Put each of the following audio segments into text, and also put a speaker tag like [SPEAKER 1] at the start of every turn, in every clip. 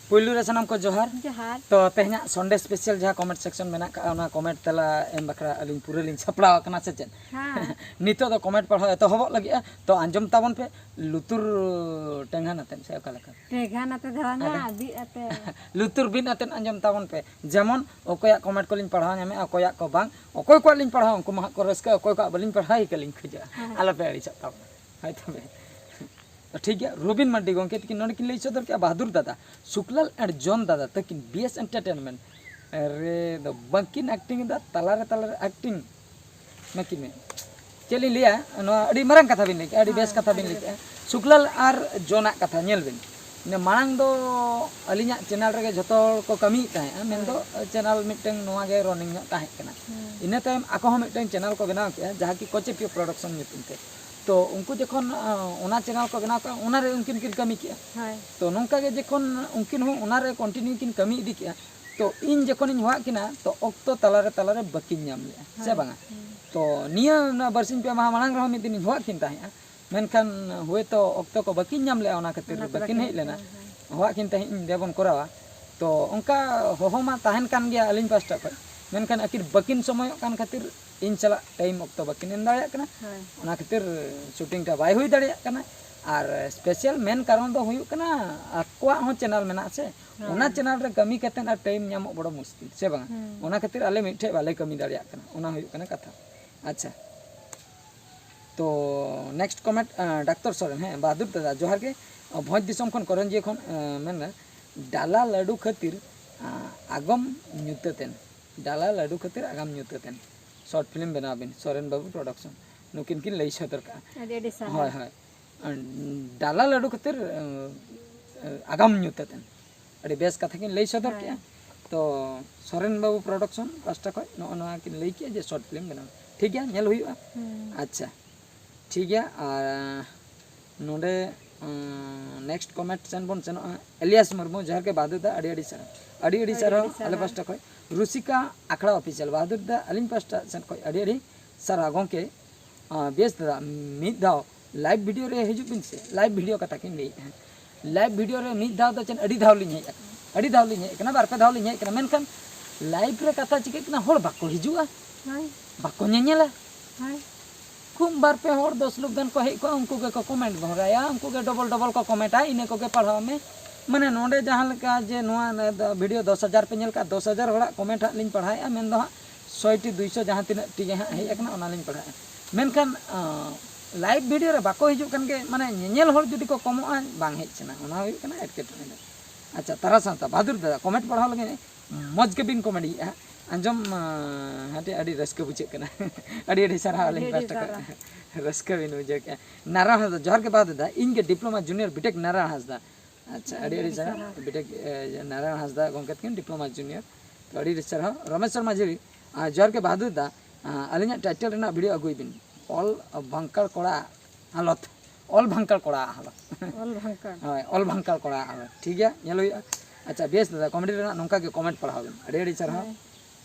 [SPEAKER 1] पुलू रे सनम को जोहार
[SPEAKER 2] जोहार
[SPEAKER 1] तो तेहना संडे स्पेशल जहाँ कमेंट सेक्शन में ना कमेंट तला एम बकरा अलिन पूरे लिन सपड़ा कना से चेन नितो तो कमेंट पढ़ा तो हबो लगी तो आंजम ताबन पे लुतुर टेंगा नतेन से ओका लका
[SPEAKER 2] टेंगा नते धरना बि अते
[SPEAKER 1] लुतुर बिन अतेन आंजम ताबन पे जेमन ओकोया कमेंट को लिन पढ़ा नेमे ओकोया को बांग ओकोय को लिन पढ़ा उनको मा को रस्का ओकोय को बलिन पढ़ाई के लिन खजा आला पे अड़ी चता हाय तबे तो ठीक है रोबिन मार्डी गोंके तकिन नोन किन लई सदर के बहादुर दादा शुक्लाल एंड जॉन दादा तकिन बीएस एंटरटेनमेंट अरे द बंकिन एक्टिंग दा तलारे एक्टिंग मकिन में चली लिया नो अडी मरंग कथा बिन लेके अडी बेस कथा बिन लेके शुक्लाल आर जॉन कथा नेल बिन ने मांग दो अलिया चैनल रे जतो को कमी ताहे मेन दो चैनल मिटंग नोवा गे रनिंग ताहे कना इने टाइम आको हम मिटंग चैनल को बनाव के जहां की कोचेपियो प्रोडक्शन मिटुन ते तो उनको जखन ओना चैनल को बनाव का ओना रे उनकिन किन कमी किया तो नोंका गे जखन उनकिन हो ओना रे कंटिन्यू किन कमी इदी किया तो इन जखन इन हुआ किना तो ऑक्टो तलारे बकिन नाम ले से बांगा तो निया बरसिन पे महा मांग रहो मिदिन हुआ किन ताहे मेनखान हुए तो ऑक्टो को बकिन नाम ले ओना खातिर बकिन हेज लेना हुआ किन ताहे इन देबन करावा तो उनका होमा ताहन कान गया अलिन पास्टा को मेनखान आखिर बकिन समय कान खातिर इन चला टाइम ऑक्टो बकिन इन दाड़िया कना ओना खातिर शूटिंग टा बाय हुई दाड़िया कना और स्पेशल मेन कारण दो हुई कना आक्वा हो चैनल मेना से ओना चैनल रे कमी कतेन और टाइम नामो बड़ो मुश्किल से बांगा ओना खातिर आले मिठे वाले कमी दाड़िया कना ओना हुई कना कथा अच्छा तो नेक्स्ट कमेंट डॉक्टर सोरेन है बहादुर दादा जोहार के भोज दिसम खन करंजी खन मेन डाला लाडू खातिर आगम न्यूतेन डाला लाडू खातिर आगम न्यूतेन शॉर्ट फिल्म बनाबिन सोरेन बाबू प्रोडक्शन नुकिन किन लई सदर का हाय हाय डाला लाडू खातिर आगम न्यूतेन अड़ी बेस कथा किन लई सदर के तो सोरेन बाबू प्रोडक्शन पास्टा को नो किन लई के जे शॉर्ट फिल्म बना ठीक है नेल हुई अच्छा ठीक है और नोडे नेक्स्ट कमेंट सेन बन सेन एलियास मुर्मू जहर के बहादुर दा अड़ी सारा आले पास्टा को रुसिका आखड़ा ऑफिशियल बहादुर दा अलिन पास्टा सेन को अड़ी सारा गोंके बेस दा मिद दाव लाइव वीडियो रे हिजु बिन से लाइव वीडियो कथा किन ले लाइव वीडियो रे मिद दाव दा चेन अड़ी धाव लिन हे कना बार पे धाव लिन हे कना मेनखान लाइव रे कथा चिके कना होड़ बाको हिजुआ बाको नेनेला खूब बार पे होड़ 10 लोग गन को हे को उनको के कमेंट भराया उनको के डबल को कमेंटा इने को के पढ़ाव में माने नोडे जहां लका जे नोआ वीडियो 10,000 पे नेल का 10,000 होड़ा कमेंट हा लिन पढ़ाया मेन दो 100 टी 200 जहां तिना टी हा हे एकना ओना लिन पढ़ाया मेनखान लाइव वीडियो रे बाको हिजु कन के माने नेनेल होड़ जदी को कमोआ बांग हेचना ओना हुई कना एटकेटने अच्छा तारा साता बहादुर दादा कमेंट पढ़ाव लगे मज के बिन कमेडी आंजम हाटे अड़ी रस्क बुझे कना अड़ी सारा लिन पास्टा रस्क बिन बुझे के नारायण हंसदा जोहर के बाद दा इनके diploma junior BTech Narayan Hansda अच्छा अड़ी सारा बीटेक नारायण हंसदा गोंकत किन डिप्लोमा जूनियर तो अड़ी सारा रमेश शर्मा जी जोहर के बहादुर दा अलिना टाइटल रेना वीडियो अगुई बिन ऑल भंकर कोड़ा हालत ऑल भंकर कोड़ा हालत ऑल भंकर कोड़ा हालत ठीक है नेल हुई अच्छा बेस दादा कॉमेडी रेना नोंका के कमेंट पढ़ाव बिन अड़ी सारा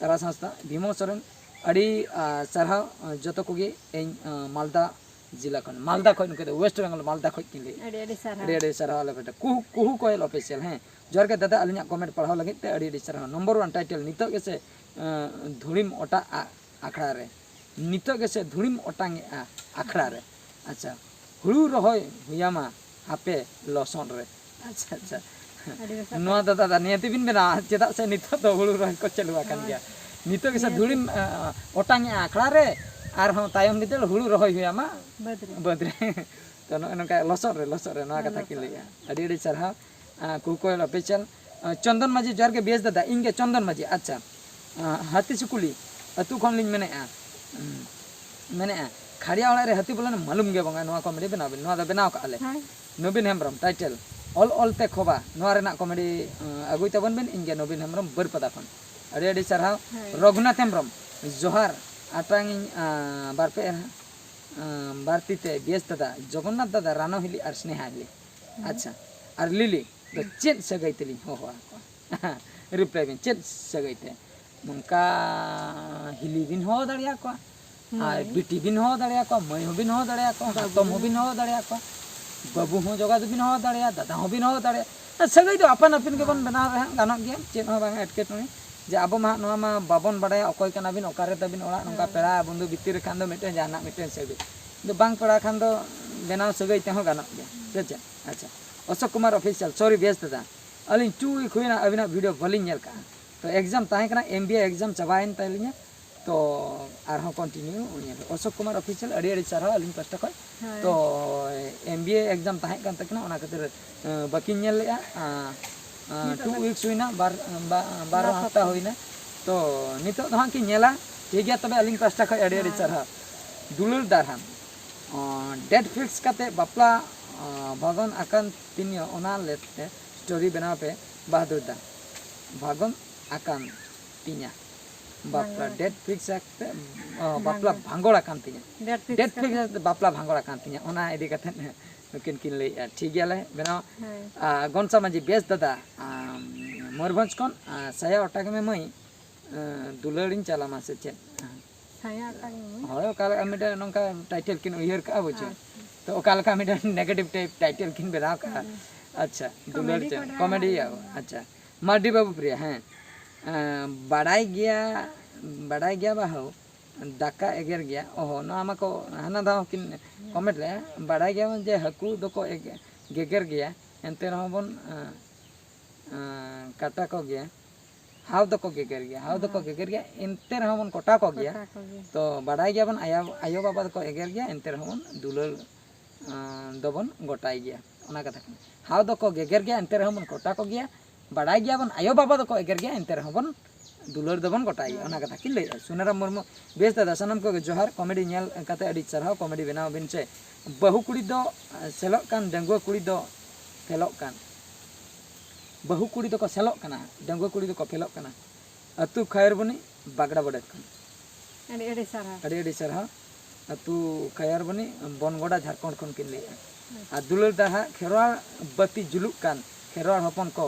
[SPEAKER 1] तारा संस्था भीमो सोरेन अड़ी सारा जतो कोगे मालदा जिला खन मालदा खन के वेस्ट बंगाल मालदा खन किले अड़ी सारा वाले बेटा कुहू कोयल ऑफिशियल हैं जोर के दादा अलिया कमेंट पढ़ाव लगे ते अड़ी सारा नंबर 1 टाइटल नितो के से धुड़ीम ओटा आखड़ा रे नितो के से धुड़ीम ओटांगे आखड़ा रे अच्छा हुळु रहोय हुयामा हापे लसन रे अच्छा अच्छा नोआ दादा नियति बिन बेना चेदा से नितो तो हुळु रहोय को चलुआ कान गया नितो के से धुड़ीम ओटांगे आखड़ा रे आर हम तायम निते हुळु रहोय हुयामा बदरे तो नका लसन रे नोआ कथा कि लैया अड़ी सरहा कुकोयल ऑफिशियल चंदन माझी जोर के बेस दादा इनके चंदन माझी अच्छा हाथी सुकुली अतु खन लिन मेने खाड़िया वाला रे हाथी बोला मालूम गे बंगा नोआ कॉमेडी बनाबे नोआ दा बनाव काले नवीन हेम्ब्रम टाइटल ऑल ते खोबा नोआ रेना कॉमेडी अगुई तबन बेन इनगे नवीन हेम्ब्रम बरपदा खन अड़ी सरहा रघुनाथ हेम्ब्रम जोहार आटांग बारपे बारतीते बेस दादा जगन्नाथ दादा रानो हिली और स्नेहा हिली अच्छा और लिली तो चेत सगैतली हो रिप्लाई बिन चेत सगैते नंका हिली बिन हो दड़िया को आ बिटी बिन हो दड़िया को मई हो बिन हो दड़िया को हातम हो बिन हो दड़िया को बाबू हो जोगा तो बिन हो दाड़े दादा हो बिन हो दाड़े सगई दो अपन अपन के बन बना रहे गानक गया चेत हो बांग एटकेटोनी जे अब मा नोआ मा बाबन बाड़ाया अकय काना बिन ओकारे तबिन ओड़ा नोका पेड़ा बंधु भितिर खान दो मिटे जाना मिटे सगई दो बांग पड़ा खान दो बेनाव सगई ते हो गानक गया से अच्छा Ashok Kumar official sorry base दादा अलिन 2 वीक हुईना अबिना वीडियो बलिन नेल का तो एग्जाम ताहे कना एमबीए एग्जाम चबाइन तालिया तो आरहों कंटिन्यू अशोक कुमार ऑफिशियल अड़ी अड़ी सारा अलिन पास्टा खय तो एमबीए एग्जाम ताहे कान तकना ओना खातिर बाकी नेल लेआ 2 वीक्स हुईना बार हफ्ता हुईना तो नितो दो की नेला ठीक गया तबे अलिन पास्टा खय अड़ी अड़ी सारा दुलुर दारहाम डेट फिक्स काते बापला भागन आकान तिनियो ओना लेते स्टोरी बना पे बहादुर दा भागन आकान तिनिया बापला डेट फिक्स आते बापला भांगोड़ा कान तिनिया डेट फिक्स बापला भांगोड़ा कान तिनिया ओना इदी कथे नुकिन किन ले ठीक गया ले बना गनसा माजी बेस दादा मयूरभंज कोन साया ओटाक में मई दुलड़िन चलामा से चेत
[SPEAKER 2] saya akan ini
[SPEAKER 1] होय ओकाल मिटा नोंका टाइटल किन उयहर का बुझे तो ओकाल का मिटा नेगेटिव टाइप टाइटल किन बेरा का अच्छा दुलड़ चे कॉमेडी अच्छा मार्डी बाबू प्रिया हैं बड़ाई गया बाहु दाका एगर गया ओहो नो आमा को हना दाव किन कमेंट ले बड़ाई गया जे हकू दो को गेगर गया एंते रहो बन काटा को गया हाउ दो को गेगर गया एंते रहो बन कोटा को गया तो बड़ाई गया बन आयो बाबा को एगर गया एंते रहो बन दुलर दबन गोटाई गया ओना कथा हाउ दो को गेगर गया एंते रहो बन कोटा को गया बड़ाई गया बन आयो बाबा को एगर गया एंते रहो बन दुलर दबन गोटाई गया ओना कथा कि ले सुनाराम मुर्मू बेस दादा सनम को जोहार कॉमेडी नेल कते अडी चरहाव कॉमेडी बनाव बिन से बहु कुड़ी दो सेलोक कान डंगुआ कुड़ी दो फेलोक कान बहु कुड़ी दो को सेलोक काना डंगुआ कुड़ी दो को फेलोक काना अतु खैरबनी बागड़ा बड़े कान अड़ी सरहा अतु खैरबनी बनगोड़ा झारखंड खन किन ले आ दुलर दाहा खेरवाल बत्ती जुलुक कान खेरवाल हपन को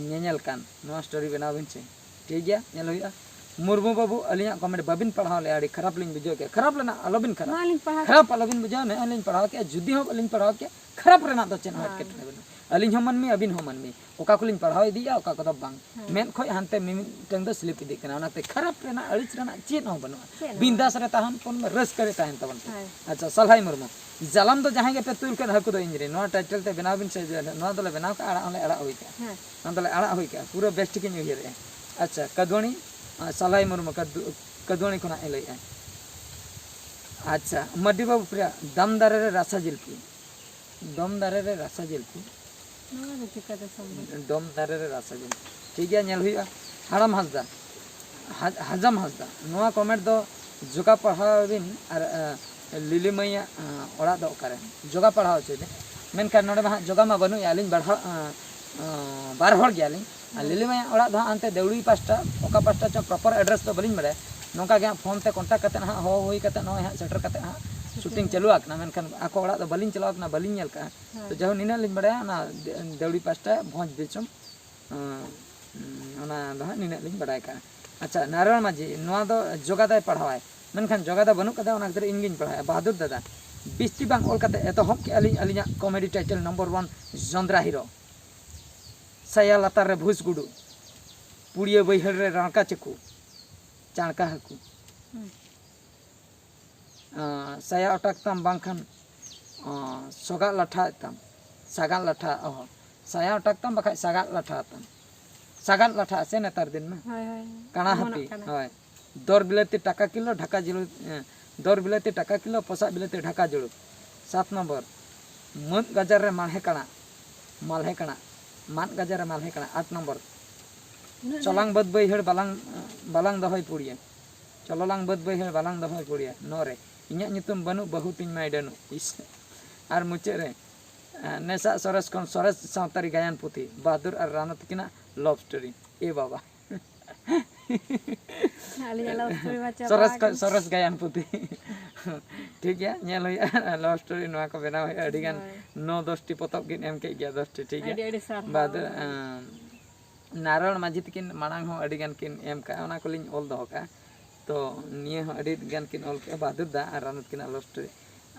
[SPEAKER 1] नेनेल कान नोआ स्टोरी बनाव बिन से ठीक गया नेल हुआ मुर्मू बाबू अलिया कमेंट बाबिन पढ़ाव ले अड़ी खराब लिंग बुझो के खराब लेना अलोबिन खराब अलोबिन बुझो ने अलिन पढ़ाव के जुदी हो अलिन पढ़ाव के खराब रेना दो चेन हट के बना अलिन हम मनमी अबिन हम मनमी ओका कुलिन पढ़ाव इदिया ओका को बांग मेन खोय हानते मिमिन टंग दो स्लिप इदि कना ओनाते खराब रेना अलिच रेना चेन हो बनो बिंदास रे ताहन कोन में रस करे ताहन तबन अच्छा सलहाई मुर्मू जालम दो जहां के पे तुल के हकु दो इंजरी नो टाइटल ते बनाव बिन से नो दले बनाव का आड़ा अड़ा होई के नो दले आड़ा होई के पूरा बेस्ट के न्यू ईयर अच्छा कदोणी सलाई मुर्मू कदोणी खुना एले अच्छा मड्डी बाबू प्रिया दम दारे रे रासा जिलपी दम दारे रे रासा जिलपी दम दारे रे रासा जिलपी ठीक गया नेल हुई हाड़म हंसदा हजम हंसदा नोआ कमेंट दो जोगा पढ़ाव बिन और लिली मैया ओड़ा दो करे जोगा पढ़ाव छे मेनखान नोडे मा जोगा मा बनु आलिन बढ़ा बार हड़ गया लिली मैया ओड़ा दो अंते देवड़ी पास्टा ओका पास्टा च प्रॉपर एड्रेस तो बलिन बड़े नोका के फोन ते कांटेक्ट कते हा हो होई कते नो हा सेटर कते हा शूटिंग चालू आकना मेनखान आको ओड़ा दो बलिन चलाव आकना बलिन नेल का तो जहो निना लिन बड़े ना देवड़ी पास्टा भोज बिचम ओना दो निना लिन बड़ाय का अच्छा नारायण माझी नोआ दो जोगा दाय पढ़ावाय मेनखान जोगा दा बनु कदा ओना खातिर इनगिन पढ़ाय बहादुर दादा बिस्ती बांग ओल कते एतो हम के अलिया कॉमेडी टाइटल नंबर 1 जंद्रा हीरो साया लातार रे भूस गुडू पुड़िया बैहर रे राणका चकू चाणका हकू साया अटक तम बांखान सगा लाठा तम सागा लाठा ओह साया अटक तम बखा सागा लाठा से नेतार दिन में काना हापी होय दर बिलाती टाका किलो ढाका जुलू दर बिलाती टाका किलो पोसा बिलाती ढाका जुलू 7 नंबर मत गजार रे मालहे काना मान गजार रे मालहे काना 8 नंबर चलांग बद बैहड़ बालांग दहय पुड़िया चलोलांग बद बैहड़ बालांग दहय पुड़िया 9 रे इन्या नितुम बनु बहु तिन माय डनु इस आर मुचे रे नेसा सरस कोन सरस सावतारी गायन पुथी बहादुर और राणा तकिना लव स्टोरी ए बाबा सरस गायन पुथी ठीक है नेल होय लव स्टोरी नोआ को बनाव है अडिगान 9-10 टी पोतब किन एम के गया 10 टी ठीक है बाद नारायण माझी तकिन मांग हो अडिगान किन एम का ओना को लिन ऑल दो का तो निये हो अडिगान किन ऑल के बहादुर दा और राणा तकिना लव स्टोरी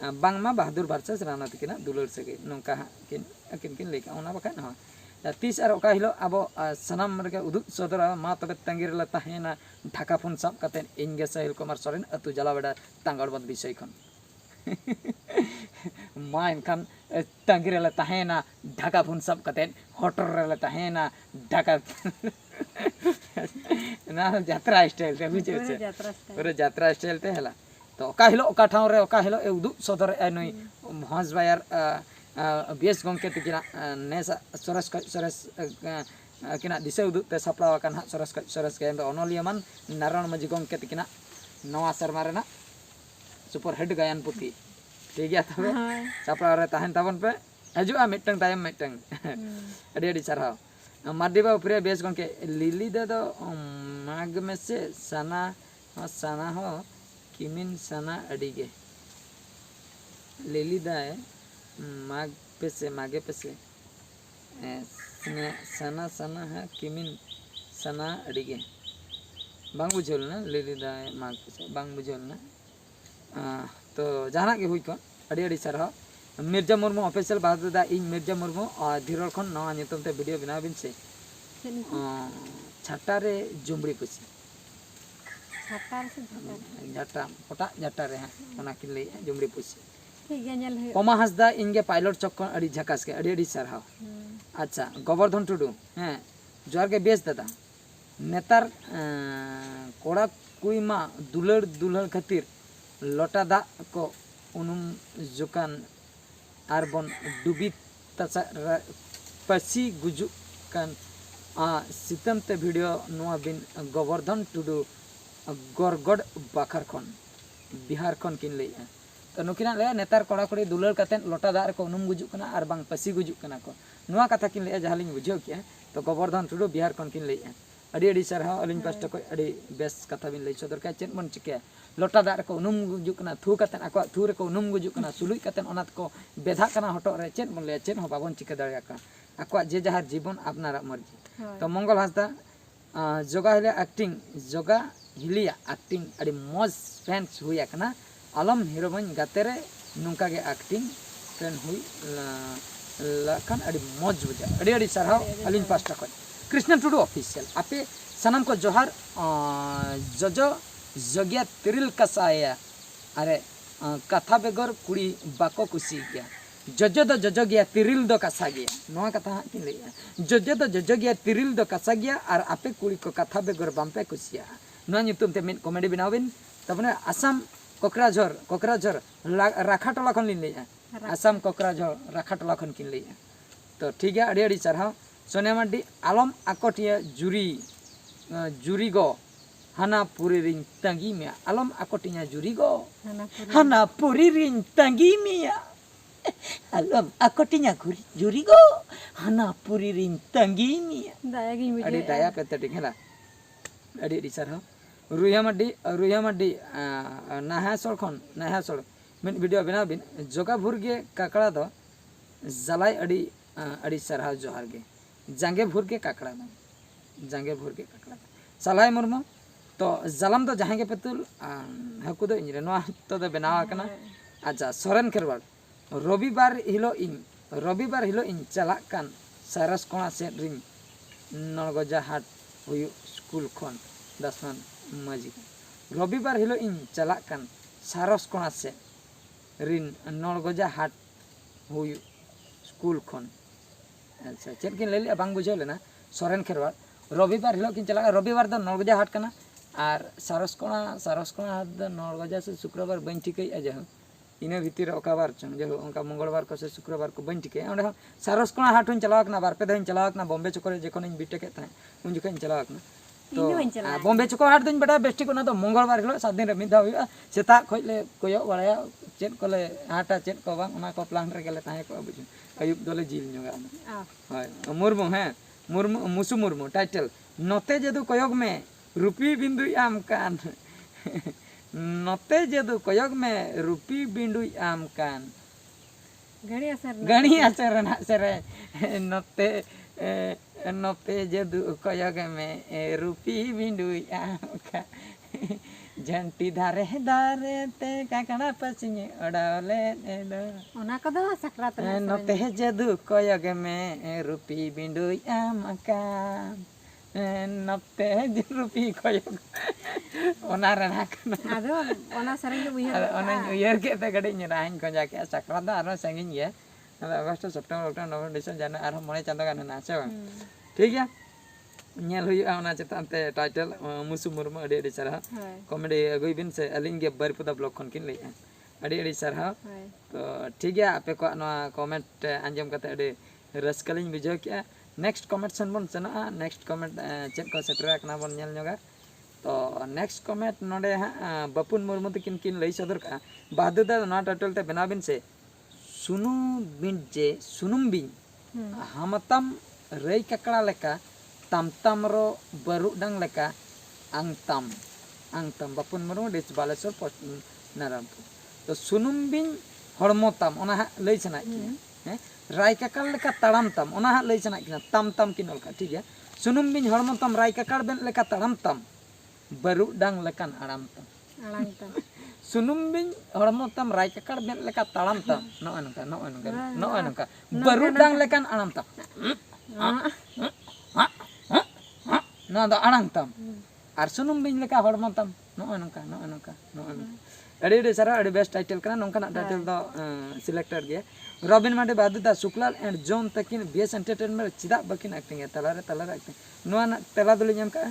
[SPEAKER 1] बांगमा बहादुर वर्सेस राणा तकिना दुलार सगे नौका किन लेका ओना बखान हो तीस और ओका हिलो अब सनाम रगे उदुग सदरा मा तबे तंगिर ला तहेना ढाका फोन सब कते इनगे साहिल कुमार सोरेन अतु जलावड़ा तांगड़बद विषय खन मा इनखान तंगिर ला तहेना ढाका फोन सब कते होटल ला तहेना ढाका ना यात्रा स्टाइल ते बुझे पूरा यात्रा स्टाइल ते हला तो ओका हिलो ओका ठाव रे ओका हिलो उदुग सदर नई हंस बायर बीएस गंके तकिना नेसा सरस सरस किना दिसे उदुग ते सपलाव कान सरस सरस के अनलियमान नारायण मजी गंके तकिना नवा शर्मा रेना सुपर हेड गायन पुती ठीक गया तबे सपलाव रे ताहन ताबन पे हजुआ मिटंग तायम मिटंग अडी अडी सरहाव मार्डिबा उपरे बेस गंके लिली दो माग में से सना हो किमिन सना अडिगे लिली दा माग पे से मागे पे से सना है किमिन सना अडिगे बांग बुझल ना लिली दा माग पे से बांग बुझल ना तो जहाना के हुई को अडी अडी सरहाव मिर्जा मुर्मू ऑफिशियल बात दा इन मिर्जा मुर्मू धीरल खन नवा नितम ते वीडियो बना बिन से छाटा रे जुमड़ी पुसी झाटा पटा झाटा रे ओना किन ले जुमड़ी पुसी
[SPEAKER 2] ठीक है नेल है
[SPEAKER 1] कोमा हसदा इनगे पायलट चक्कर अडी झकास के अडी सरहाव अच्छा गोवर्धन टुडू हैं जोर के बेस दादा नेतार कोड़ा कुईमा दुलड़ दुलहन खातिर लोटा दा को उनुम जुकान आरबन डुबी तसा पसी गुजु कान सितम ते वीडियो नुआ बिन गोवर्धन टुडू गरगड़ बाखर खन बिहार खन किन ले तो नुकिना ले नेतार कोड़ा कोड़ी दुलर कते लोटा दार को उनुम गुजु कना आर बांग पसी गुजु कना को नुआ कथा किन ले जहालिन बुझो किया तो गोवर्धन टुडू बिहार खन किन ले अडी अडी सरहा अलिन पास्ट को अडी बेस कथा बिन ले सदर का चेन मन चिके लोटा दार को उनुम गुजु कना थू कते आको थू रे को उनुम गुजु कना सुलुई कते ओनात को बेधा कना हटो रे चेन मन ले चेन हो बाबन चिके दाड़िया का आको जे जहार जीवन अपनारा मर्जी तो मंगल हंसदा जोगा हिले एक्टिंग जोगा हिलिया एक्टिंग अड़ी मज फैंस हुई कना आलम हीरो बन गाते रे नुका के एक्टिंग फैन हुई लखन अड़ी मज बुझा अड़ी अड़ी सरहाव अलिन पास्टा को कृष्ण टुडू ऑफिशियल आपे सनम को जोहार जजो जगिया तिरिल कसाया अरे कथा बेगर कुड़ी बाको कुसी गया जजो दो जजो गया तिरिल दो कसा गया नवा कथा किन ले जजो दो जजो गया तिरिल दो कसा गया और आपे कुड़ी को कथा बेगर बम्पे कुसिया नवा नितुम ते मिन कॉमेडी बनाविन तबने असम कोकराझर राखाटोला खन लिन ले असम कोकराझर राखाटोला खन किन ले तो ठीक है अड़ी अड़ी सरहाव सोनिया मार्डी आलम आकोटिया जुरी गो हाना पुरी रिंग तंगी मिया आलम आकोटिया जुरी गो हाना पुरी रिंग तंगी मिया आलम आकोटिया जुरी गो हाना पुरी रिंग तंगी मिया
[SPEAKER 2] दाया गी
[SPEAKER 1] अड़ी दाया पेते ठीक है ला अड़ी अड़ी सरहाव रुया मार्डी नाहासोल खन नाहासोल मिन वीडियो बना बिन जोगा भुरगे काकड़ा दो जलाई अड़ी अड़ी सरहाव जोहार गे जांगे भुरगे काकड़ा दो जांगे भुरगे काकड़ा सलाई मुर्मू तो जलम तो जहां के पेतुल हकु दो इनरे नवा तो बनावा कना अच्छा सोरेन खेरवाड़ रविवार हिलो इन चला कान सारस कोना से रिंग नलगजा हाट हुयु स्कूल खन दसमान माजी रविवार हिलो इन चला कान सारस कोना से रिन नलगजा हाट हुयु स्कूल खन अच्छा चेक किन लेली बांग बुझे लेना सोरेन खेरवाड़ रविवार हिलो किन चला रविवार दो नलगजा हाट कना और सारसकोना हाट दो नलगजा से शुक्रवार बन ठिकै अजह इना भीतर ओकाबार चंग जो उनका मंगलवार को से शुक्रवार को बन ठिकै ओंडे सारसकोना हाट हुन चलाव कना बार पे दिन चलाव कना बॉम्बे चोकर जेकोन इन बीटे के था उन जखन चलाव कना तो बॉम्बे चोकर हाट दिन बड़ा बेस्टी कोना तो मंगलवार हिलो 7 दिन रे मिदा हुआ सेता खोले कोयो बड़ाया चेत कोले हाटा चेत को बांग ओना को प्लान रे गेले ताहे को बुझु अयुब दोले जिल जोगा हाय मुर्मू हैं मुसु मुर्मू टाइटल नोते जदु कोयोग में रुपी बिंदु आम कान नोते जदु कोयोग में रुपी बिंदु आम कान गणी असर ना सरे नोते जदु कोयोग में रुपी बिंदु आम कान झंटी धारे धारे ते काकड़ा पसिनी ओडाले एदो
[SPEAKER 2] ᱚᱱᱟ ᱠᱚᱫᱚ ᱥᱟᱠᱨᱟᱛ ᱨᱮ
[SPEAKER 1] नोते ᱡᱟᱫᱩ कोयग में रूपी बिंदुई आमका नोते रूपी कोयग ओना रना कना
[SPEAKER 2] ᱟᱫᱚ ᱚᱱᱟ ᱥᱮᱨᱮᱧ ᱜᱮ ᱩᱭᱦᱟᱹᱨ
[SPEAKER 1] ओना उयर के ते गडी राइन को जाके सक्रात आरो संगिन गया अगस्त सेप्टेम्बर अक्टोबर नवंबर डिसेम्बर जनवरी आरो मने चांदो गान ना से ठीक है नेल हुई ओना चेतान ते टाइटल मुसु मुर्मु अडी अडी सरहा कॉमेडी अगुई बिन से अलिंग के बरपुदा ब्लॉग खन किन लई अडी अडी सरहा तो ठीक है आपे को नवा कमेंट आंजम कते अडी रसकलिन बुझो किया नेक्स्ट कमेंट सन बन सना नेक्स्ट कमेंट चेक को सेटर कना बन नेल नगा तो नेक्स्ट कमेंट नोडे बपुन मुर्मु तकिन किन लई सदर का बहादुर दा ना टाइटल ते बना बिन से सुनु बिन जे सुनुम बिन हमतम रई ककड़ा लेका तम तम रो बरु डंग लेका अंगतम बपुन मुर्मु डिस बालेश्वर पोस्ट नारायणपुर तो सुनुम बिन हड़मो तम ओना लई सना हैं राय ककड़ लेका तड़म तम ओना लई सना किना तम तम किन लका ठीक है सुनुम बिन हड़मो तम राय ककड़ बेन लेका तड़म तम बरु डंग लेकान आराम तम
[SPEAKER 2] ᱟᱲᱟᱝ ᱛᱟᱢ
[SPEAKER 1] सुनुम बिन हड़मो तम राय ककड़ बेन लेका तड़म तम नो अनका बरु डंग लेकान आराम तम ना दो आड़ांग तम और सुनुम बिन लेका हड़मो तम नो अनका अड़ी अड़ी सारा अड़ी बेस्ट टाइटल कना नोंकाना टाइटल दो सिलेक्टेड गया रॉबिन मांडे बादुदा शुक्लाल एंड जॉन तकिन बीएस एंटरटेनमेंट चिदा बकिन एक्टिंग है तलारे एक्टिंग नोआ ना तेला दुली ñam का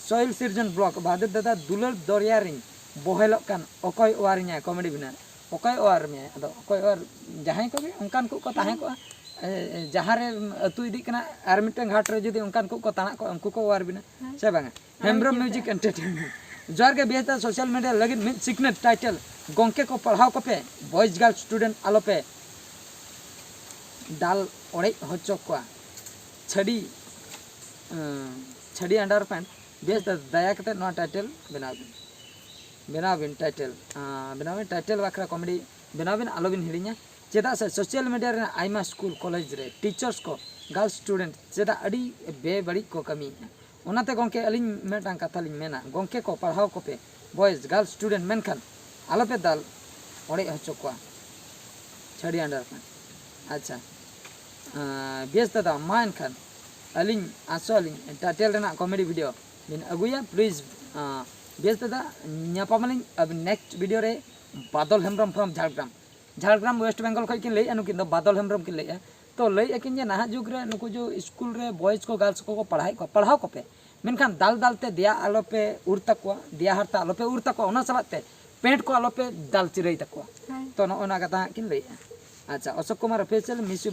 [SPEAKER 1] सोइल सिरजन ब्लॉक बादुर दादा दुलर दरियारिन बोहेलो कान ओकोय ओवारिnya कॉमेडी बिना ओकोय ओवार में अदो ओकोय ओवार जहां को भी उनकान को ताहे को जहां रे अतु इदी कना आर मिटन घाट रे जदी उनकान को ताना को उनको को ओवार बिना से बांगा हेम्ब्रम म्यूजिक एंटरटेनमेंट जोर के बेहतर सोशल मीडिया लगे मिड सिग्नेट टाइटल गोंके को पढ़ाओ को पे बॉयज गर्ल स्टूडेंट आलो पे दाल ओड़े होचो को छड़ी अंडर पैंट बेस दया कते नो टाइटल बनाबिन टाइटल वाखरा कॉमेडी बनाबिन आलोबिन हिड़िया चेदा से सोशल मीडिया रे आइमा स्कूल कॉलेज रे टीचर्स को गर्ल्स स्टूडेंट चेदा अड़ी बेबड़ी को कमी ओनाते गोंके अलिन मेटां कथा लिन मेना गोंके को पढ़ाओ को पे बॉयज गर्ल्स स्टूडेंट मेनखान आलो पे दाल ओड़े होचो को छड़ी अंडर पैंट अच्छा बेस दादा मान खान अलिन आसो अलिन टाइटल रेना कॉमेडी वीडियो बिन अगुया प्लीज बेस दादा न्यापामलिन अब नेक्स्ट वीडियो रे बादल हेम्ब्रम फ्रॉम झारग्राम वेस्ट बंगाल खै किन लई अनुकिन दो बादल हेम्ब्रम किन लई तो लई अकिन जे नाहा जुग रे नुकु जो स्कूल रे बॉयज को गर्ल्स को पढ़ाओ को पे मेनखान दाल दालते दिया आलो पे उड़ तकवा दिया हरता आलो पे उड़ तकवा ओना सलाते पेंट को आलो पे दाल चिरई तकवा तो नोना कथा किन लई अच्छा अशोक कुमार ऑफिशियल मिस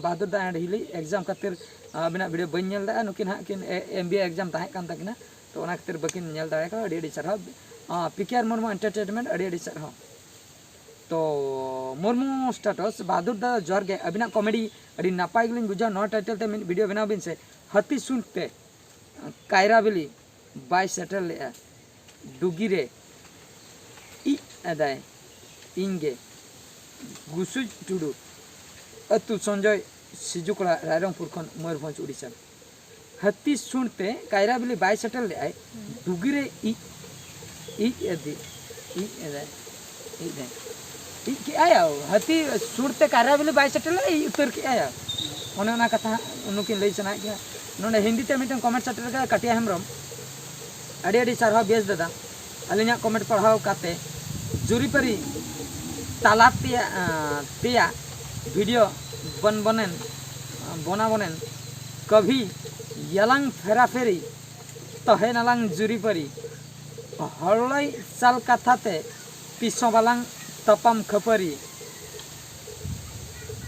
[SPEAKER 1] बहादुर दा एंड हिली एग्जाम खातिर बिना वीडियो बन नेल दा नुकिन हा किन एमबीए एग्जाम ताहे कान तकिना तो ओना खातिर बकिन नेल दाड़े का अड़ी सरहाव पीकेआर मुर्मू एंटरटेनमेंट अड़ी सरहाव तो मुर्मू स्टेटस बहादुर दा जोर गे अबिना कॉमेडी अड़ी नापाय गलिन बुझा नो टाइटल ते वीडियो बना बिन से हती सुनते कायरा बिली बाय सेटल ले डुगी रे इ अदाय इंगे गुसु टुडू अतु संजय सिजुकड़ा रायरंगपुर खन मयूरभंज उड़ीसा हती सुनते कायरा बिली बाय सेटल ले आय डुगी रे इ अदि इ अदाय इ दे इ के आया हती सुनते कायरा बिली बाय सेटल ले उतर के आया ओने ओना कथा उनुकिन लई सना के नोने हिंदी ते मिटन कमेंट सेटर का कटिया हेम्ब्रम अड़ी अड़ी सारहा बेस दादा अलिना कमेंट पढ़ाओ काते जुरी परी ताला तिया वीडियो बना बनेन कभी यलंग फेरा फेरी तो है नलंग जुरी परी हड़लई साल कथाते पिसो बालांग तपम खपरी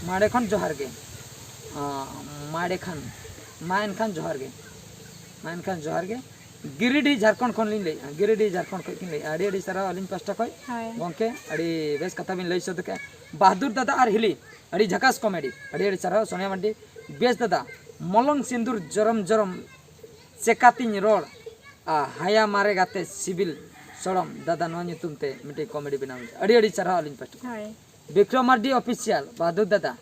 [SPEAKER 1] माड़े खन जोहार गे मायन खान जोहार गे गिरिडीह झारखंड खन लिन लई गिरिडीह झारखंड खन लई अड़ी अड़ी सारा अलिन पास्टा खय गोंके अड़ी बेस कथा बिन लई सद के बहादुर दादा और हिली अड़ी झकास कॉमेडी अड़ी अड़ी सारा सोनिया मांडी बेस दादा मलंग सिंदूर जरम चेकातिन रोड हाया मारे गाते सिविल सड़म दादा नो नितुम ते मिटे कॉमेडी बनाव अड़ी अड़ी सारा अलिन पास्टा विक्रम मार्डी ऑफिशियल बहादुर दादा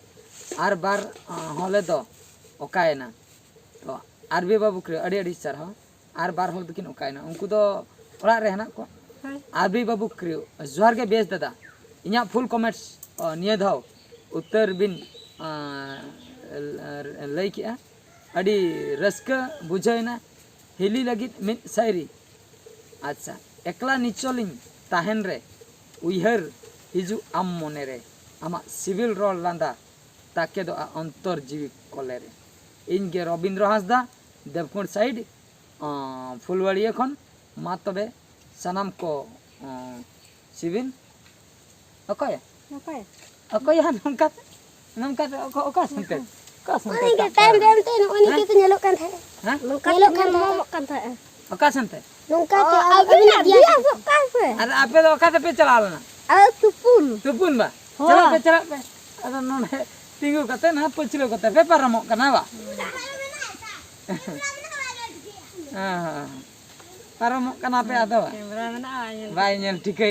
[SPEAKER 1] आर बार हले दो ओकायना तो आरबी बाबू के अड़ी अड़ी सारा आर बार हल दकिन ओकायना उनको दो ओड़ा रे हना को
[SPEAKER 2] हाय
[SPEAKER 1] आरबी बाबू क्रियो जोहार के बेस दादा इन्या फुल कमेंट्स निया धाव उत्तर बिन लई किया अड़ी रस्का बुझाइना हिली लगित मित सायरी अच्छा एकला निचोलिंग ताहेन रे उइहर हिजु आम मने रे आमा सिविल रोल लांदा ताके दो अंतर जीवी कोले रे इनके रविंद्र हांसदा देवकुंड साइड फुलवाड़िया खन मा तबे सनाम को सिविल अकय
[SPEAKER 2] नपाय
[SPEAKER 1] अकय नमका नमका ओका संते का संते
[SPEAKER 3] Ini kita time tu ini kita nyelokkan teh.
[SPEAKER 1] हां
[SPEAKER 3] Nyelokkan momokkan teh.
[SPEAKER 1] ओका संते
[SPEAKER 3] Nungka teh abis dia bukan teh.
[SPEAKER 1] अरे आपे तो ओका पे चला लेना
[SPEAKER 3] Ada tupul.
[SPEAKER 1] तुपुन बा चला पे अरे नोने तिंगु कते ना पछलो कते पे परमो कना बा हां परमो कना पे आदो
[SPEAKER 2] कैमरा में ना आया
[SPEAKER 1] बाय नेल टिके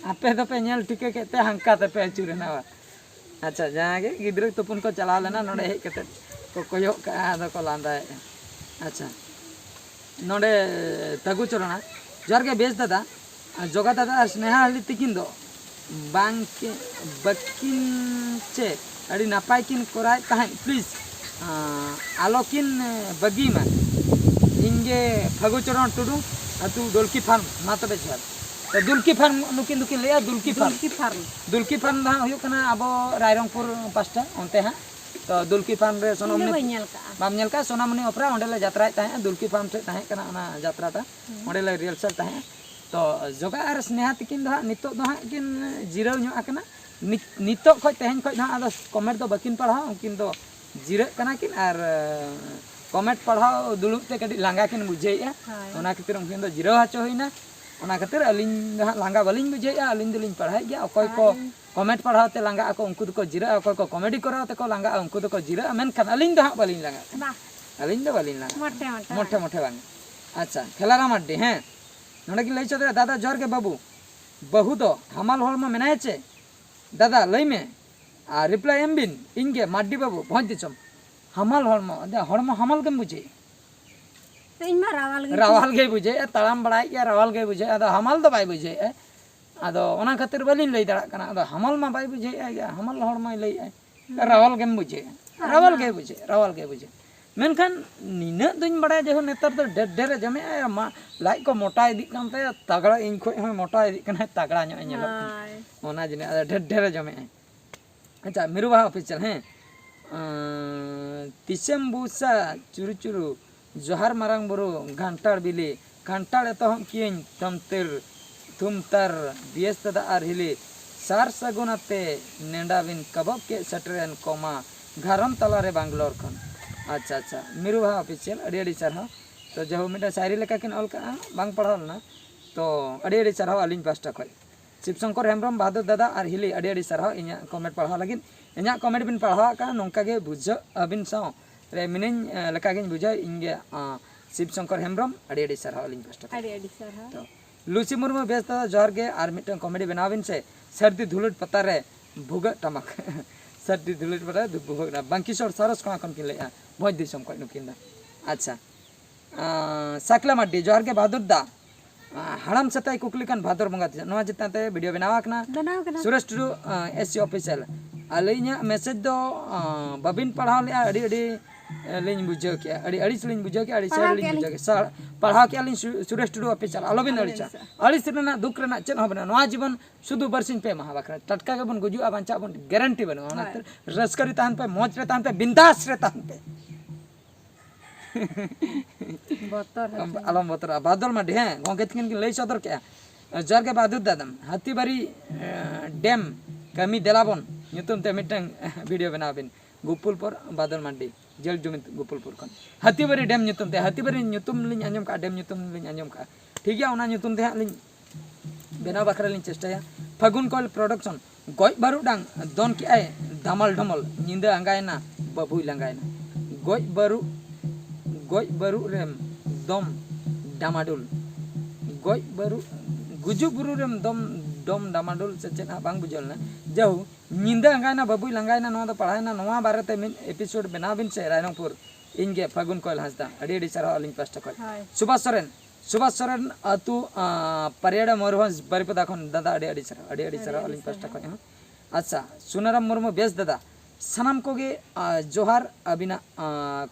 [SPEAKER 1] आपे तो पे नेल टिके केते हंका ते पे चुरना बा अच्छा जागे गिद्र तुपुन को चला लेना नोडे हे कते को कोयो का आदो को लांदा अच्छा नोडे तगु चरना जोर के बेस दादा जोगा दादा स्नेहा हली तिकिन दो बांग के बकिन चे अड़ी नापाय किन कोराय ताहें प्लीज आलोकिन बगी में इंगे फगुचरण टुडू अतु डोलकी फार्म मा तबे छार तो दुलकी फार्म नुकिन दुकिन लेया दुलकी फार्म दुलकी फार्म दा हुयो कना अबो रायरंगपुर पास्टा ओनते हा तो दुलकी फार्म रे सोनामनी
[SPEAKER 2] बanyal ka
[SPEAKER 1] बाम नेल का सोनामनी ओपरा ओंडेले यात्रा ताहे दुलकी फार्म से ताहे कना ना यात्रा ता ओंडेले रिहर्सल ताहे तो जोगा आर स्नेहा तिकिन दा नितो दो हा किन जिराव न्यो आकना नितो खय तेहन खय दा आदा कमेंट दो बकिन पढ़ा उनकिन दो जिरा कना किन आर कमेंट पढ़ाओ दुलुक ते कडी लांगा किन बुझेया ओना खातिर उनकिन दो जिराव हाचो होइना ओना खातिर अलिन लांगा बलिन बुझेया अलिन दुलिन पढ़ाई गया अकोय को कमेंट पढ़ाते लांगा ako उनको दो को जिरा अकोय को कॉमेडी कराते को लांगा उनको दो को जिरा मेनखान अलिन दो हा बलिन लांगा
[SPEAKER 2] ba
[SPEAKER 1] अलिन दो बलिन लांगा
[SPEAKER 2] mote mote
[SPEAKER 1] मोठे मोठे बांग अच्छा खेलाराम अड्डी हैं नोडे की लई चोदे दादा जोर के बाबू बहु दो हमाल हॉल में मेनाय चे दादा लई में आ रिप्लाई एमबिन इंगे माड्डी बाबू पहुंच दिचम हमाल हॉल में दे हॉल में हमाल केम बुझे
[SPEAKER 2] in ma rawal ge
[SPEAKER 1] रावाल के बुझे तड़ाम बड़ाई या रावाल के बुझे अदा हमाल तो बाय बुझे अदो ओना खातिर बलिन लई दड़ा कना अदो हमाल में बाय बुझे या हमाल हॉल में लई रावाल केम बुझे रावाल के बुझे मेनखान निना दुñ बड़ा जो नेतर तो ढेर ढेर जमे मा लाई को मोटा इदी कानते तगड़ा इन खो मोटा इदी कना तगड़ा ᱧᱚ ᱧᱮᱞᱚᱜ ᱠᱟᱱᱟ ओना जिने ढेर ढेर जमे अच्छा मिरुवा ऑफिशियल हैं तिसम बुसा चुरु चुरु जोहार मारांग बुरु घंटाड़ बिली घंटाड़ तो हम किन तमतिर तुमतर बियस तदा आर हिली सार सगुनाते नेंडाविन कबब के सटरेन कोमा घरम तलारे बैंगलोर खन अच्छा अच्छा मिरुवा ऑफिशियल अड़ी अड़ी सरहा तो जहो मिटा शायरी लेका किन ऑल का बांग पढ़ाल ना तो अड़ी अड़ी सरहा अलिन पास्टा खय शिवशंकर हेम्ब्रम बहादुर दादा और हिली अड़ी अड़ी सरहा इन्या कमेंट पढ़ा लगिन इन्या कमेंट बिन पढ़ा का नोंका गे बुझो अबिन साव रे मिनिन लेका गिन बुझो इंगे शिवशंकर हेम्ब्रम अड़ी अड़ी सरहा अलिन पास्टा
[SPEAKER 2] adi adi sarha
[SPEAKER 1] तो लुसी मुर्मू बेस दादा जोहर गे और मिटन कॉमेडी बनाविन से सर्दी धुलुट पता रे भुग टमक सर्दी धुलुट पता भुग ना बंकिशोर सरस कोना कोन किन लेया भोज दिसम कोइ नुकिन दा अच्छा साकला मड्डी जोहर के बहादुर दा हड़म सताई कुकलिकन भादर बंगा नवा जिताते वीडियो बनावा कना
[SPEAKER 2] बनाओ कना
[SPEAKER 1] सुरेश टुडू एससी ऑफिशियल अलिnya मैसेज दो बबिन पढ़ाव ले अड़ी अड़ी लिन बुझो के अड़ी अड़ी लिन बुझो के अड़ी चार लिन बुझो के पढ़ाव के लिन सुरेश टुडू ऑफिशियल अलोबिन अड़ीचा अड़ीस रेना दुख रेना चेन होबना नवा जीवन शुद्ध बरसिन पे महा बखरा टटका के बन गुजु बांचा बन गारंटी बन ओना रसकरी तान पे मौज रे तान पे बिंदास रे तान पे
[SPEAKER 2] botor
[SPEAKER 1] अलम बोतर बादल में ढे गोंगे तिन की लई सदर के जर के बहादुर दादम हाथीबारी डैम कमी देलाबन nyutum te mitang video banawin Gopulpur बादल मंडी जल जुमित गोपुलपुर खन हाथीबारी डैम nyutum te हाथीबारी nyutum लिन आंजम का डैम nyutum लिन आंजम का ठीक है ओना nyutum te लिन बेना बखरा लिन चेष्टाया फागुन कॉल प्रोडक्शन गोय बारू डांग दोन की आए धमल ढमल निंदा अंगायना बबुई लंगायना गोय बारू रेम दम डामाडुल गोय बारू गुजु बुरु रेम दम दम डामाडुल से चेना बांग बुझल ना जाऊ निंदा अंगायना बबुई लंगायना नवा तो पढ़ायना नवा बारते मिन एपिसोड बनाबिन से रायरंगपुर इनगे फागुन कॉल हंसदा अड़ी अड़ी सारा अलिंग पास्ट कॉल सुभाष सोरेन सुभाष सोरेन अतु परियाड़ा मयूरभंज बारिपदा खन दादा अड़ी सराव अलिन पास्टा खन हूँ अच्छा सुनाराम मुर्मू बेस दादा सानाम कोगे जोहार अबिना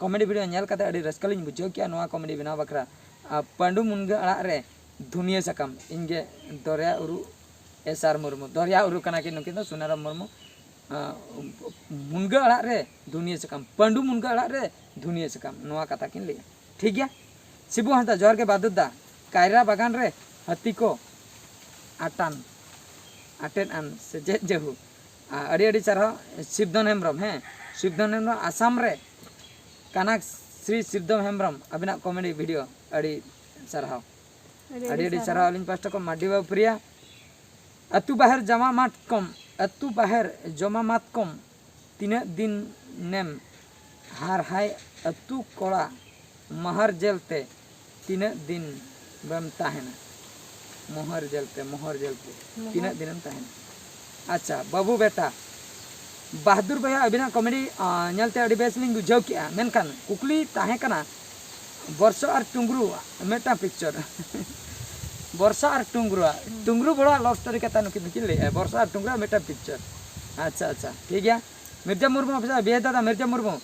[SPEAKER 1] कॉमेडी वीडियो नेल कते अड़ी रस्कलिन बुझो किया नोआ कॉमेडी बिना बकरा पांडु मुनगा अड़ा रे धुनिया सकम इनगे दरिया उरु एसआर मुर्मू दरिया उरु कना कि नुकिन सुनाराम मुर्मू मुनगा अड़ा रे धुनिया सकम पांडु मुनगा अड़ा रे धुनिया सकम नोआ कथा किन ले ठीक गया शिबू हंसदा जोहर के बादुदा कायरा बागान रे हाथी को आटेन आन से जेहू अड़ी अड़ी चारा शिवधन हेम्ब्रम हैं शिवधन हेम्ब्रम आसाम रे कनक श्री शिवधन हेम्ब्रम अबिना कॉमेडी वीडियो अड़ी चाराव अड़ी चाराव अलिन पास्टा को माडी बाबू प्रिया अतु बाहर जमा मात कम तीन दिन नेम हार हाय अतु कोड़ा महर जेलते तीन दिन बम ताहेना मोहर जेलते तीन दिन ताहेना अच्छा बाबू बेटा बहादुर भैया अबिना कॉमेडी नेलते अड़ी बेस लिंग बुझाव किया मेनखान कुकली ताहे कना वर्षा और टुंगरू मेटा पिक्चर वर्षा और टुंगरू बड़ा लव स्टोरी कता नुकिन ले वर्षा और टुंगरू मेटा पिक्चर अच्छा ठीक है मिर्जा मुर्मू ऑफिसर बिहे दादा मिर्जा मुर्मू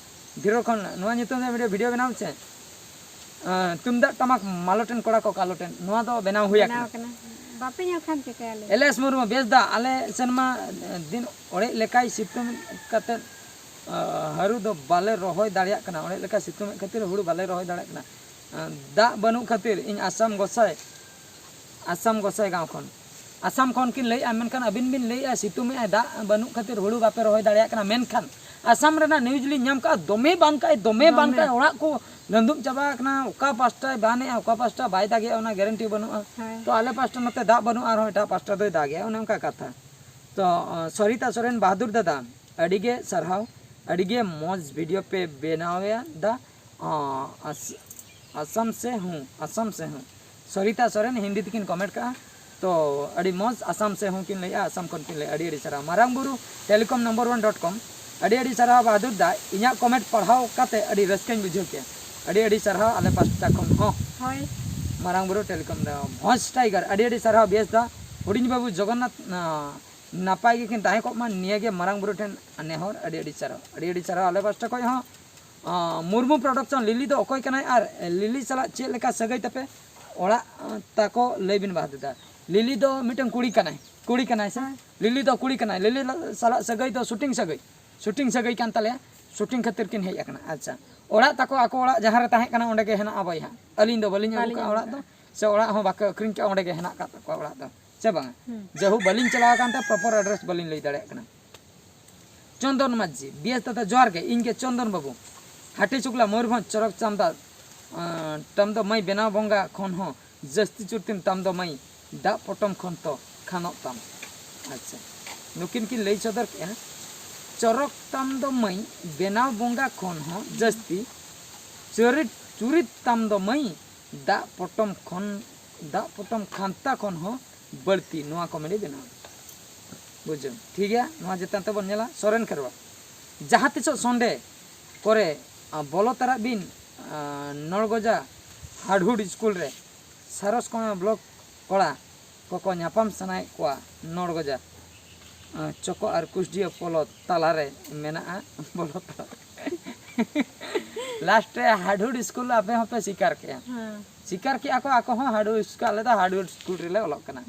[SPEAKER 1] धीरो खन नोआ नितुम दे वीडियो बनाव छे तुमदा टमाक मालोटेन कोड़ा को कालोटेन नोआ दो बनाव हुया
[SPEAKER 2] बापे ᱧᱮᱞ खान चिकाले
[SPEAKER 1] एलएस मुर्मू बेस दा आले सनमा दिन ओड़े लेकाय सितुम कते हारु दो बाले रहोय दाड़िया कना ओड़े लेका सितुम खातिर हुड़ू बाले रहोय दाड़िया कना दा बनु खातिर इन आसाम गोसाई गांव खन आसाम खन किन लई मेनखान अबिन बिन लई सितुम दा बनु खातिर हुड़ू बापे रहोय दाड़िया कना मेनखान आसाम रेना न्यूज ली नाम का दोमे बानकाय ओड़ा को लंदुम चाबा कना ओका पास्टा बाने ओका पास्टा बाय दागे ओना गारंटी बनुआ तो आले पास्टा नते दा बनु आर एटा पास्टा दो दागे ओना उनका कथा तो सरिता सोरेन बहादुर दादा अडिगे सरहाव अडिगे मौज वीडियो पे बनावे दा असम से हूँ सरिता सोरेन हिंदी तकिन कमेंट का तो अड़ी मौज असम से हूँ किन लैया असम खन किन लैया अड़ी सारा मारांग बुरु टेलीकॉम नंबर 1.com अड़ी सारा बहादुर दा इना कमेंट पढ़ाव काते अड़ी रस्कन बुझो के अड़ी सारा आले पास्टा खन हो
[SPEAKER 2] होय
[SPEAKER 1] मारांग बुरु टेलीकॉम दा मौज टाइगर अड़ी सारा बेस दा हुडिन बाबू जगन्नाथ नापाय के किन ताहे को मा निया के मारांग बुरु ठेन नेहर अड़ी सारा आले पास्टा को हो मुर्मू प्रोडक्शन लिली दो अकोय कनाय आर लिली सला चे लेका सगई तपे ओड़ा ताको लेबिन बहादुर दा लिली दो मिटन कुड़ी कनाय से लिली दो कुड़ी कनाय लिली सला सगई दो शूटिंग सगई कान ताले शूटिंग खातिर किन हेज अकना अच्छा ओड़ा ताको आको ओड़ा जहां रे ताहे कना ओंडे के हेना अबय हा अलिन दो बलिन अगु का ओड़ा दो से ओड़ा हो बाक अक्रिन के ओंडे के हेना का ताको ओड़ा दो से बांग जहु बलिन चलाव कानते प्रॉपर एड्रेस बलिन लई दाड़े अकना चंदन माझी बीएस तता जोहार के इनके चंदन बाबू हाटी चुकला मयूरभंज चरक चामदा तम दो मई बेना बंगा खन हो जस्ती चुरतिम तम दो मई दा पटम खन तो खानो तम अच्छा नुकिन किन लई सदर के चरक तम दो मई बेना बंगा खन हो जस्ती चुरित तम दो मई दा पटम खानता खन हो बढ़ती नोआ कॉमेडी बेना बुझो ठीक है नोआ जतन तबन नेला सोरेन खरवा जहां तिस संडे करे बोलो तारा बिन नलगजा हाडहुड स्कूल रे सारस कोना ब्लॉक कोड़ा कोको न्यापाम सनाय कोआ नलगजा चको और कुसडिया पोलो तालारे मेना बोलो लास्ट रे हाडहुड स्कूल आपे हपे शिकार के आको हो हाडहुड स्कूल आले दा हाडहुड स्कूल रे ओलक कना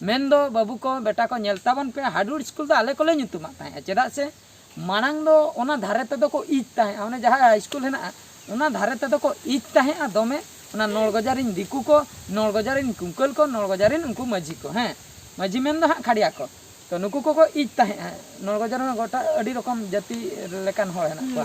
[SPEAKER 1] मेन दो बाबू को बेटा को नेलताबन पे हाडहुड स्कूल दा आले कोले nyutuma ताहे चेदा से मांग दो ओना धारे ते दो को इज ताहे ओने जहां स्कूल हेना ओना धारे ते दो को इज ताहे आ दोमे ओना नलगजारिन दिकू को नलगजारिन कुंकल को नलगजारिन उनको मजी को हैं मजी मेन दो खड़िया को तो नुकू को इज ताहे नलगजार में गोटा अडी रकम जाति लेकान हो हेना को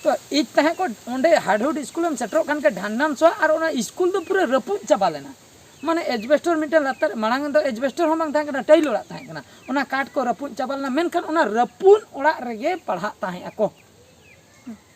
[SPEAKER 1] तो इज ताहे को ओंडे हाडहुड स्कूल में सेटरो कान के ढांडान सो और ओना स्कूल दो पूरा रपुज चाबा लेना माने एजबेस्टर मिटे लातर मांग दो एजबेस्टर हो बांग थाहे कना टाइल ओड़ा थाहे कना ओना काट को रपुन चाबालना मेनखान ओना रपुन ओड़ा रेगे पढ़ा ताहे ako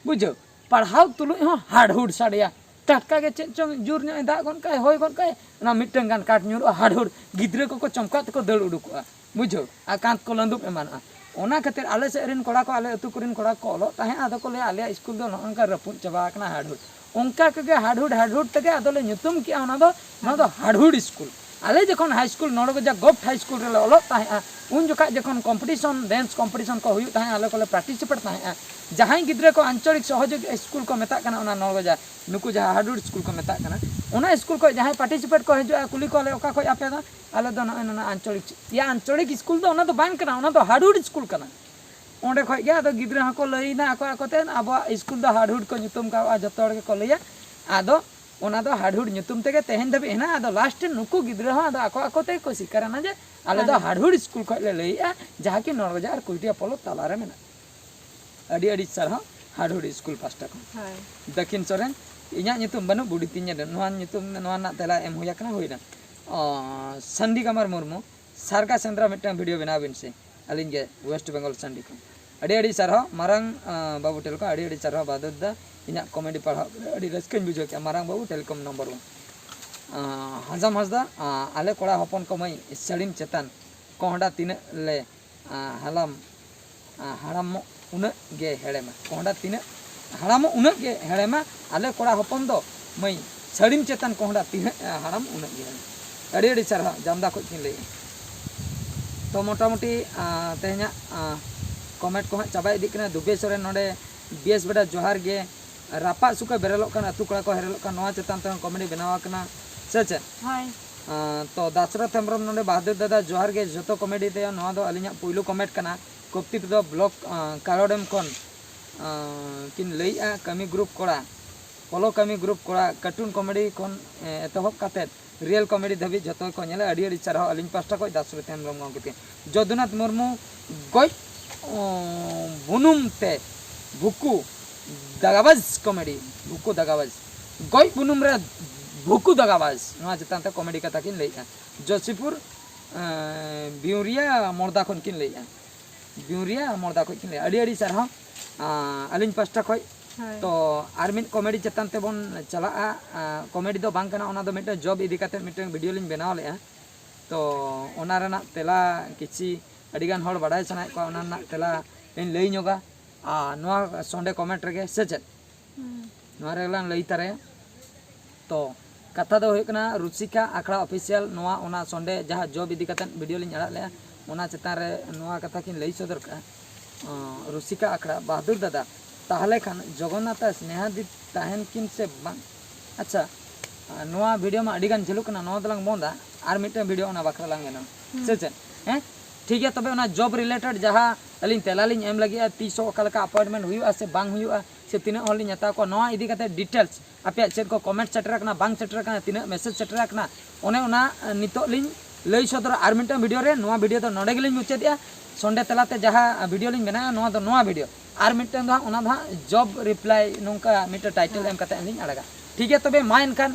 [SPEAKER 1] बुझो पढ़ाव तुलुई हो हाडहुड साडिया टटका के चें चोंग जुर न्या दा गन काय होय गन काय ओना मिटन गान काट न्यूर हाडहुड गिद्रे को चमका तको दल उडुकआ बुझो आ कांत को लंदुप एमाना ओना खातिर आले से रिन कोड़ा को आले अतु कुरिन कोड़ा को ओलो ताहे आदो को ले आले स्कूल दो नंका रपुन चाबा कना हाडहुड उनका के हाडहुड तक आदोले ᱧᱩᱛᱩᱢ के हाडहुड स्कूल आले जखन हाई स्कूल नड़गजा गफ्ट हाई स्कूल रे ओलो ताहे उन जोखा जखन कंपटीशन डांस कंपटीशन को हुई ताहे आले को पार्टिसिपेट ताहे जहां गिद्रे को आंचलिक सहयोग स्कूल को मेता कना ओना नड़गजा नुकु जहां हाडहुड स्कूल को मेता कना ओना स्कूल को जहां पार्टिसिपेट को हिजुआ कुली को आले ओका को आपे दा आले दो ना आंचलिक या आंचलिक स्कूल दो ओना दो बांग कना ओना दो हाडहुड स्कूल कना ओंडे खय गे आदो गिद्रे हको लईना ako akote abo स्कूल दो हाडहुड को ᱧᱩᱛᱩᱢ का जतो हर के को लैया आदो ओना दो हाडहुड ᱧᱩᱛᱩᱢ तेगे तेहेन दबे हेना आदो लास्ट नुकु गिद्रे हो आदो ako ते को सिकारना जे आले दो हाडहुड स्कूल खय ले लैया जहां कि नरगजा और कुइटिया पलो तालारे मेना अडी अडी सरहा हाडहुड स्कूल पास्टा को दक्षिण सोरेन इnya ᱧᱩᱛᱩᱢ बनु बुडी तिnya दे नोआ ᱧᱩᱛᱩम नोआ ना तेला एम होया कना होइना संडी कमर मुर्मू सारगा सेंद्रा मिटन वीडियो बनाबिन से अलिंग गे वेस्ट बेंगल संडी को अडी अडी सरहा मारंग बाबू टेल को अडी अडी सरहा बाददा इnya कॉमेडी पढ़ा अडी रस्कन बुझो के मारंग बाबू टेलकम नंबर 1 हजम हसदा आले कोड़ा हपन को मई सड़ीम चेतन कोहडा तीन ले हलाम हड़ाम उन गे हेड़ेमा कोहडा तीन हड़ाम उन गे हेड़ेमा आले कोड़ा हपन दो मई सड़ीम चेतन कोहडा तीन हड़ाम उन गे अडी अडी सरहा जामदा को किन ले तो मोटामुटी तेहना कमेंट को चाबा इदी कना दुबे सोरे नोडे बीएस बेटा जोहार गे रापा सुका बेरलो कना अतु कड़ा को हेरलो कना नोआ चेतन ते कॉमेडी बनावा कना सच हाय तो दासरथ हेम्ब्रम नोडे बहादुर दादा जोहार गे जतो कॉमेडी ते नोआ दो अलिया पुइलु कमेंट कना कोप्ती दो ब्लॉग कालोडेम कोन किन लैया कमी ग्रुप कोड़ा पलो कमी ग्रुप कोड़ा कार्टून कॉमेडी कोन एतहब काते रियल कॉमेडी धबी जतो को नेले अडी अडी चारहा अलिन पास्टा को दासरथ हेम्ब्रम गंगते जदुनाथ मुर्मू गय बुनुम ते भुकु दगाबाज कॉमेडी भुकु दगाबाज गय बुनुम रे भुकु दगाबाज नोआ जतान ते कॉमेडी कथा किन लैया जोशीपुर बिउरिया मोरदा खन किन लैया बिउरिया मोरदा को किन ले अडी अडी सरहा अलिन पास्टा खय तो आर मिट कॉमेडी चेतन ते बन चला कॉमेडी दो बांग कना ओना दो मिट जॉब इदी काते मिट वीडियो लिन बनाव ले तो ओना रना तेला किछि अडिगान हर बाडाय सनाय को ओना ना तेला इन लई नोगा नोआ संडे कमेंट रे सेचेत नोआ रेलान लई तारे तो कथा दो होयकना रुचिका आखड़ा ऑफिशियल नोआ ओना संडे जहां जॉब इदी काते वीडियो लिन अड़ा ले ओना चेतान रे नोआ कथा किन लई सदर का रुचिका आखड़ा बहादुर दादा ताहले खान जगन्नाथ स्नेहा दी ताहन किन से बांग अच्छा नोआ वीडियो में अडिगान झलुक ना नोआ दलांग बोंदा आर मिटे वीडियो ओना बखरा लांग ना सेचेत हैं ठीक है तबे ओना जॉब रिलेटेड जहां अलिन तेलालिन एम लगी 30 ओकालका अपॉइंटमेंट हुआ से बांग हुआ से तीना हॉल लिन हता को नोआ इदी कते डिटेल्स आपे चेक को कमेंट सेटर कना बांग सेटर कना तीना मैसेज सेटर कना ओने ओना नितो लिन लई सदर आर मिटे वीडियो रे नोआ वीडियो तो नोडे गेलिन मुचेदिया संडे तलाते जहां वीडियो लिन बना नोआ दो नोआ वीडियो आर मिटे दो ओना दा जॉब रिप्लाई नोंका मिटे टाइटल एम कते लिन अड़गा ठीक है तबे मा इनखान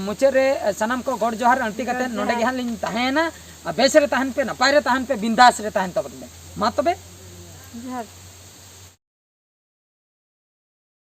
[SPEAKER 1] मुचे रे सनम को गॉड जोहार अंटी कते नोडे गे हां लिन ताहेना बेस रे ताहन पे नपाय रे ताहन पे बिंदास रे ताहन तब मा तबे
[SPEAKER 2] जोहार